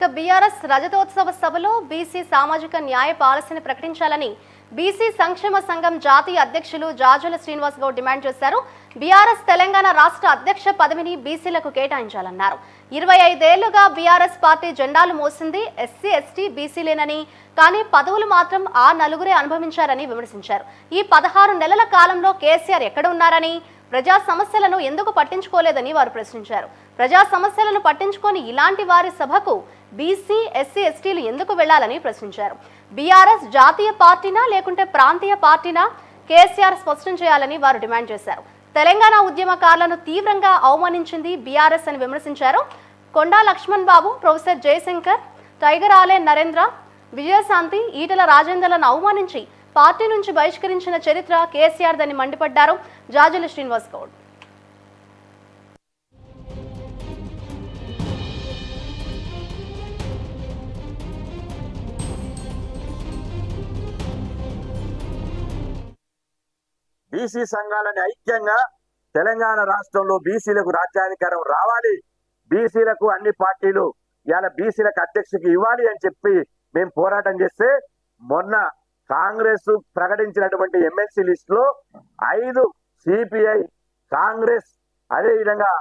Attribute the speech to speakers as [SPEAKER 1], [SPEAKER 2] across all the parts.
[SPEAKER 1] BRS రజతోత్సవ సభలో BC సామాజిక న్యాయ పాలసీని ప్రకటించాలని బీసీ సంక్షేమ సంఘం జాతీయ అధ్యక్షులు జాజుల శ్రీనివాస్ గౌడ్ డిమాండ్ చేశారు. బీఆర్ఎస్ తెలంగాణ రాష్ట్ర అధ్యక్ష పదవిని బీసీలకు కేటాయించాలన్నారు. 25 ఏళ్లుగా బీఆర్ఎస్ పార్టీ జెండాలు మోసింది ఎస్సీ ఎస్టీ బీసీలేనని, కానీ పదవులు మాత్రం ఆ నలుగురే అనుభవించారని విమర్శించారు. ఈ 16 నెలల కాలంలో కేసీఆర్ ఎక్కడ ఉన్నారని, ప్రజా సమస్యలను ఎందుకు పట్టించుకోలేదని వారు ప్రశ్నించారు. ప్రజా సమస్యలను పట్టించుకొని ఇలాంటి వారి సభకు బీసీ ఎస్సీ ఎస్టీలు ఎందుకు వెళ్లాలని ప్రశ్నించారు. బీఆర్ఎస్ జాతీయ పార్టీనా లేకుంటే ప్రాంతీయ పార్టీనా, కేసీఆర్ స్పష్టం చేయాలని వారు డిమాండ్ చేశారు. తెలంగాణ ఉద్యమకారులను తీవ్రంగా అవమానించింది బీఆర్ఎస్ అని విమర్శించారు. కొండా లక్ష్మణ్ బాబు, ప్రొఫెసర్ జయశంకర్, టైగర్ ఆలే నరేంద్ర, విజయశాంతి, ఈటల రాజేందర్లను అవమానించి పార్టీ నుంచి బహిష్కరించిన చరిత్ర కేసీఆర్ దని మండిపడ్డారు జాజుల శ్రీనివాస్ గౌడ్.
[SPEAKER 2] బీసీ సంఘాలని ఐక్యంగా తెలంగాణ రాష్ట్రంలో బీసీలకు రాజ్యాధికారం రావాలి, బీసీలకు అన్ని పార్టీలు ఇలా బీసీలకు అధ్యక్షకి ఇవ్వాలి అని చెప్పి మేము పోరాటం చేస్తే, మొన్న కాంగ్రెస్ ప్రకటించినటువంటి ఎమ్మెల్సీ లిస్ట్ లో 5 సిపిఐ, కాంగ్రెస్, అదే విధంగా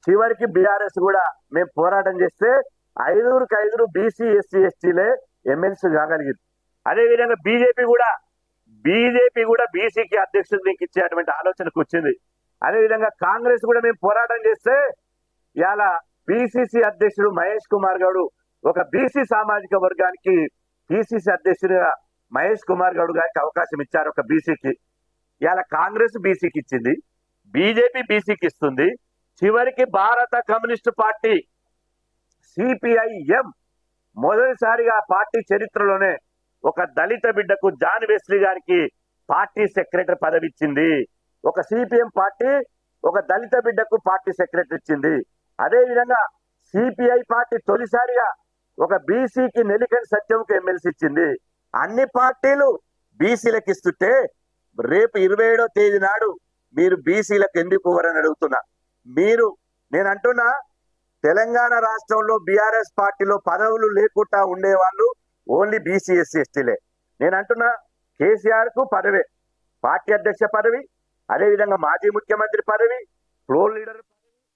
[SPEAKER 2] చివరికి బీఆర్ఎస్ కూడా మేము పోరాటం చేస్తే 5 బీసీ ఎస్సీ ఎస్టీలే ఎమ్మెల్సీ కాగలిగింది. అదే విధంగా బీజేపీ కూడా బీసీకి అధ్యక్షుడు నీకు ఇచ్చేటువంటి ఆలోచనకు వచ్చింది. అదేవిధంగా కాంగ్రెస్ కూడా మేము పోరాటం చేస్తే ఇలా పిసిసి అధ్యక్షుడు మహేష్ కుమార్ గౌడ్ ఒక బీసీ సామాజిక వర్గానికి పిసిసి అధ్యక్షుడిగా మహేష్ కుమార్ గౌడ్ గారికి అవకాశం ఇచ్చారు. ఒక బీసీకి ఇలా కాంగ్రెస్ బీసీకి ఇచ్చింది, బీజేపీ బీసీకి ఇస్తుంది. చివరికి భారత కమ్యూనిస్టు పార్టీ సిపిఐఎం మొదటిసారిగా పార్టీ చరిత్రలోనే ఒక దళిత బిడ్డకు జాన్ వెస్లీ గారికి పార్టీ సెక్రటరీ పదవి ఇచ్చింది. ఒక సిపిఎం పార్టీ ఒక దళిత బిడ్డకు పార్టీ సెక్రటరీ ఇచ్చింది. అదే విధంగా సిపిఐ పార్టీ తొలిసారిగా ఒక బీసీకి నెలికని సత్యంకు ఎమ్మెల్సీ ఇచ్చింది. అన్ని పార్టీలు బీసీలకు ఇస్తుంటే రేపు 27వ తేదీ నాడు మీరు బీసీలకు ఎందుకు ఇవ్వరని అడుగుతున్నా. నేను అంటున్నా, తెలంగాణ రాష్ట్రంలో బీఆర్ఎస్ పార్టీలో పదవులు లేకుండా ఉండేవాళ్ళు ఓన్లీ బీసీ ఎస్సీ ఎస్టీలే. నేను అంటున్నా, కేసీఆర్ కు పదవే, పార్టీ అధ్యక్ష పదవి, అదేవిధంగా మాజీ ముఖ్యమంత్రి పదవి, ఫ్లోర్ లీడర్